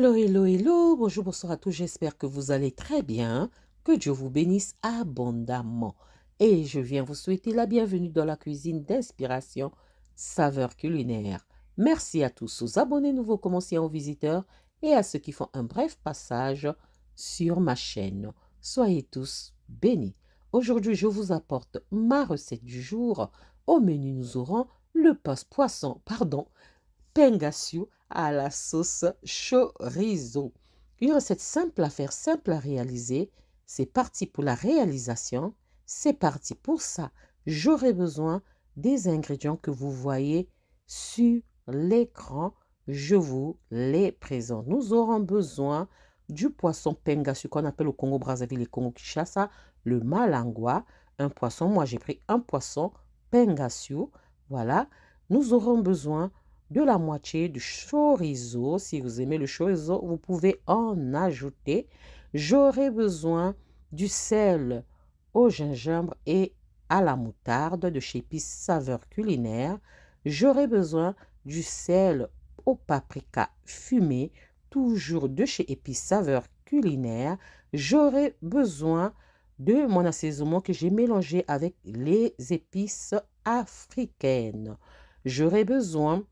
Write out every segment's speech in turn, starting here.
Hello, hello, hello, bonjour, bonsoir à tous, j'espère que vous allez très bien, que Dieu vous bénisse abondamment. Et je viens vous souhaiter la bienvenue dans la cuisine d'inspiration saveur culinaire. Merci à tous aux abonnés nouveaux, commenciers, aux visiteurs et à ceux qui font un bref passage sur ma chaîne. Soyez tous bénis. Aujourd'hui, je vous apporte ma recette du jour. Au menu, nous aurons le Pengasiu à la sauce chorizo. Une recette simple à faire, simple à réaliser. C'est parti pour la réalisation. C'est parti pour ça. J'aurai besoin des ingrédients que vous voyez sur l'écran. Je vous les présente. Nous aurons besoin du poisson Pengasiu qu'on appelle au Congo-Brazzaville et Congo-Kinshasa, le malangua. Un poisson, moi j'ai pris un poisson Pengasiu. Voilà. Nous aurons besoin de la moitié du chorizo. Si vous aimez le chorizo, vous pouvez en ajouter. J'aurai besoin du sel au gingembre et à la moutarde de chez Épices Saveur Culinaire. J'aurai besoin du sel au paprika fumé, toujours de chez Épices Saveur Culinaire. J'aurai besoin de mon assaisonnement que j'ai mélangé avec les épices africaines. J'aurai besoin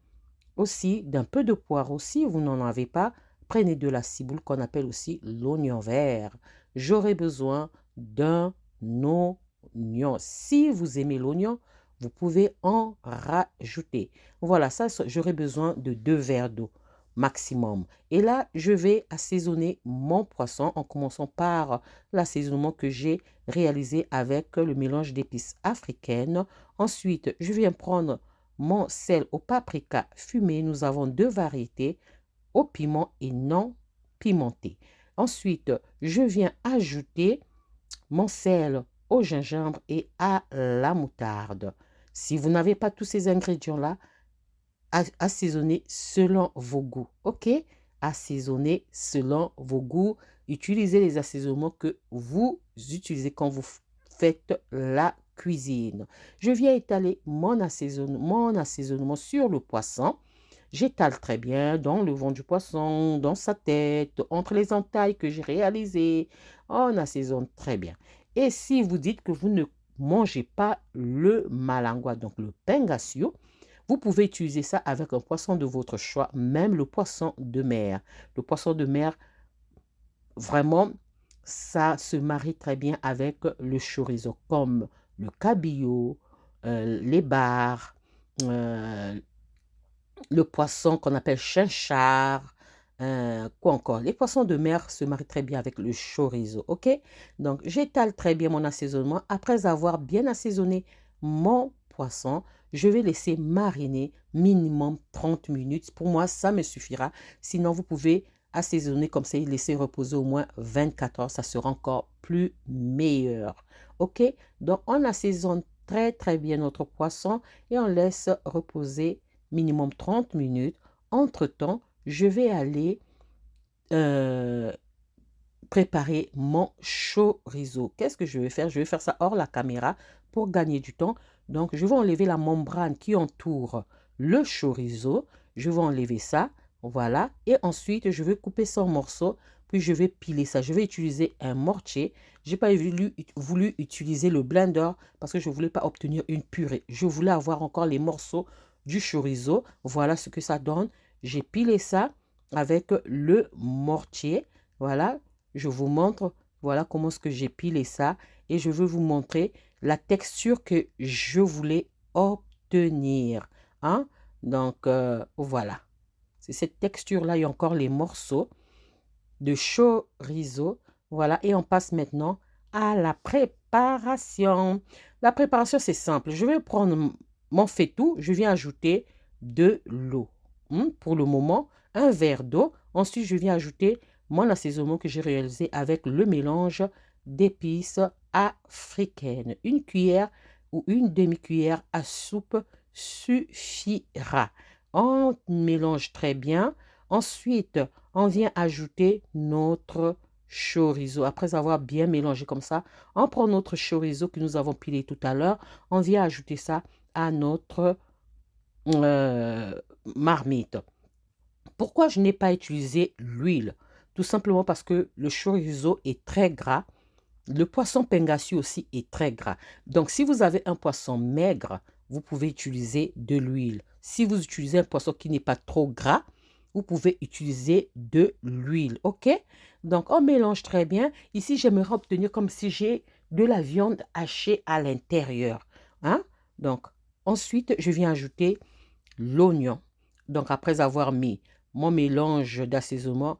aussi d'un peu de poireau. Si vous n'en avez pas, prenez de la ciboule qu'on appelle aussi l'oignon vert. J'aurai besoin d'un oignon. Si vous aimez l'oignon, vous pouvez en rajouter. Voilà, ça, j'aurai besoin de 2 verres d'eau maximum. Et là, je vais assaisonner mon poisson en commençant par l'assaisonnement que j'ai réalisé avec le mélange d'épices africaines. Ensuite, je viens prendre mon sel au paprika fumé. Nous avons 2 variétés, au piment et non pimenté. Ensuite, je viens ajouter mon sel au gingembre et à la moutarde. Si vous n'avez pas tous ces ingrédients-là, assaisonnez selon vos goûts. OK? Assaisonnez selon vos goûts. Utilisez les assaisonnements que vous utilisez quand vous faites la cuisine. Je viens étaler mon assaisonnement sur le poisson. J'étale très bien dans le ventre du poisson, dans sa tête, entre les entailles que j'ai réalisées. On assaisonne très bien. Et si vous dites que vous ne mangez pas le malangua, donc le pengasiu, vous pouvez utiliser ça avec un poisson de votre choix, même le poisson de mer. Le poisson de mer, vraiment, ça se marie très bien avec le chorizo, comme le cabillaud, les bars, le poisson qu'on appelle chinchard, quoi encore. Les poissons de mer se marient très bien avec le chorizo, ok? Donc, j'étale très bien mon assaisonnement. Après avoir bien assaisonné mon poisson, je vais laisser mariner minimum 30 minutes. Pour moi, ça me suffira. Sinon, vous pouvez assaisonner comme ça et laisser reposer au moins 24 heures. Ça sera encore plus meilleur, ok? Donc, on assaisonne très, très bien notre poisson et on laisse reposer minimum 30 minutes. Entre-temps, je vais aller préparer mon chorizo. Qu'est-ce que je vais faire? Je vais faire ça hors la caméra pour gagner du temps. Donc, je vais enlever la membrane qui entoure le chorizo. Je vais enlever ça. Voilà. Et ensuite, je vais couper ça en morceaux. Puis, je vais piler ça. Je vais utiliser un mortier. Je n'ai pas voulu utiliser le blender parce que je ne voulais pas obtenir une purée. Je voulais avoir encore les morceaux du chorizo. Voilà ce que ça donne. J'ai pilé ça avec le mortier. Voilà, je vous montre, voilà comment est-ce que j'ai pilé ça. Et je veux vous montrer la texture que je voulais obtenir. Hein? Donc, voilà. C'est cette texture-là. Il y a encore les morceaux de chorizo. Voilà, et on passe maintenant à la préparation. La préparation, c'est simple. Je vais prendre mon faitout. Je viens ajouter de l'eau. Pour le moment, un verre d'eau. Ensuite, je viens ajouter mon assaisonnement que j'ai réalisé avec le mélange d'épices africaines. Une cuillère ou une demi-cuillère à soupe suffira. On mélange très bien. Ensuite, on vient ajouter notre chorizo. Après avoir bien mélangé comme ça, on prend notre chorizo que nous avons pilé tout à l'heure. On vient ajouter ça à notre marmite. Pourquoi je n'ai pas utilisé l'huile? Tout simplement parce que le chorizo est très gras. Le poisson pengassu aussi est très gras. Donc, si vous avez un poisson maigre, vous pouvez utiliser de l'huile. Si vous utilisez un poisson qui n'est pas trop gras, vous pouvez utiliser de l'huile. OK? Donc, on mélange très bien. Ici, j'aimerais obtenir comme si j'ai de la viande hachée à l'intérieur. Hein? Donc, ensuite, je viens ajouter l'oignon. Donc, après avoir mis mon mélange d'assaisonnement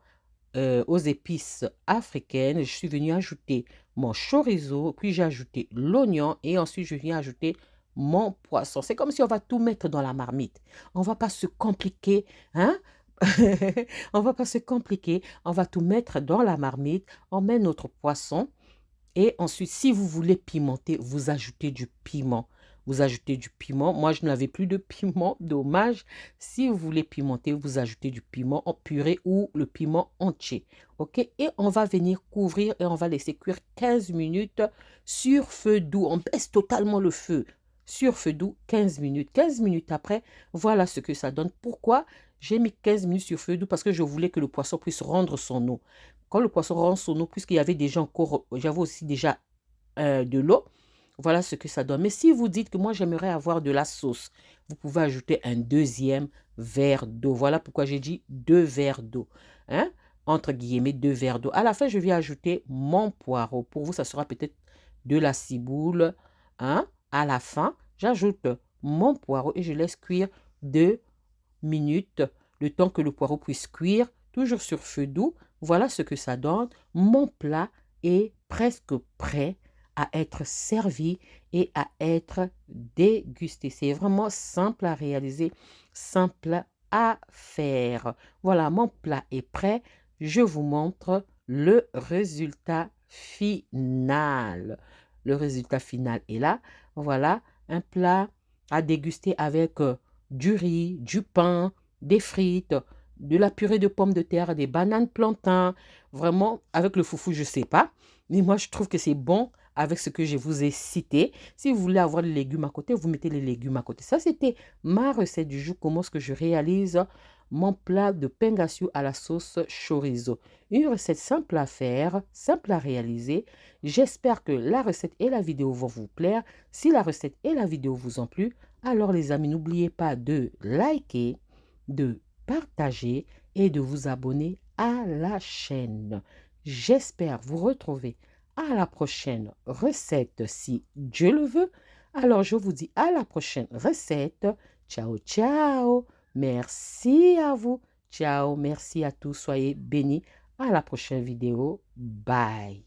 aux épices africaines, je suis venue ajouter mon chorizo, puis j'ai ajouté l'oignon et ensuite je viens ajouter mon poisson. C'est comme si on va tout mettre dans la marmite. On va pas se compliquer, hein? On va pas se compliquer. On va tout mettre dans la marmite. On met notre poisson. Et ensuite, si vous voulez pimenter, vous ajoutez du piment. Vous ajoutez du piment. Moi, je n'avais plus de piment, dommage. Si vous voulez pimenter, vous ajoutez du piment en purée ou le piment entier. OK? Et on va venir couvrir et on va laisser cuire 15 minutes sur feu doux. On baisse totalement le feu sur feu doux 15 minutes. 15 minutes après, voilà ce que ça donne. Pourquoi j'ai mis 15 minutes sur feu doux? Parce que je voulais que le poisson puisse rendre son eau. Quand le poisson rend son eau, puisqu'il y avait déjà encore, j'avais aussi déjà de l'eau, voilà ce que ça donne. Mais si vous dites que moi j'aimerais avoir de la sauce, vous pouvez ajouter un deuxième verre d'eau. Voilà pourquoi j'ai dit 2 verres d'eau. Hein? Entre guillemets, 2 verres d'eau. À la fin, je vais ajouter mon poireau. Pour vous, ça sera peut-être de la ciboule. Hein? À la fin, j'ajoute mon poireau et je laisse cuire 2 minutes, le temps que le poireau puisse cuire, toujours sur feu doux. Voilà ce que ça donne. Mon plat est presque prêt à être servi et à être dégusté. C'est vraiment simple à réaliser, simple à faire. Voilà, mon plat est prêt. Je vous montre le résultat final. Le résultat final est là. Voilà, un plat à déguster avec du riz, du pain, des frites, de la purée de pommes de terre, des bananes plantains. Vraiment, avec le foufou, je ne sais pas. Mais moi, je trouve que c'est bon avec ce que je vous ai cité. Si vous voulez avoir les légumes à côté, vous mettez les légumes à côté. Ça, c'était ma recette du jour. Comment est-ce que je réalise mon plat de pengassu à la sauce chorizo. Une recette simple à faire, simple à réaliser. J'espère que la recette et la vidéo vont vous plaire. Si la recette et la vidéo vous ont plu, alors les amis, n'oubliez pas de liker, de partager et de vous abonner à la chaîne. J'espère vous retrouver à la prochaine recette si Dieu le veut. Alors je vous dis à la prochaine recette. Ciao, ciao. Merci à vous. Ciao, merci à tous. Soyez bénis. À la prochaine vidéo. Bye.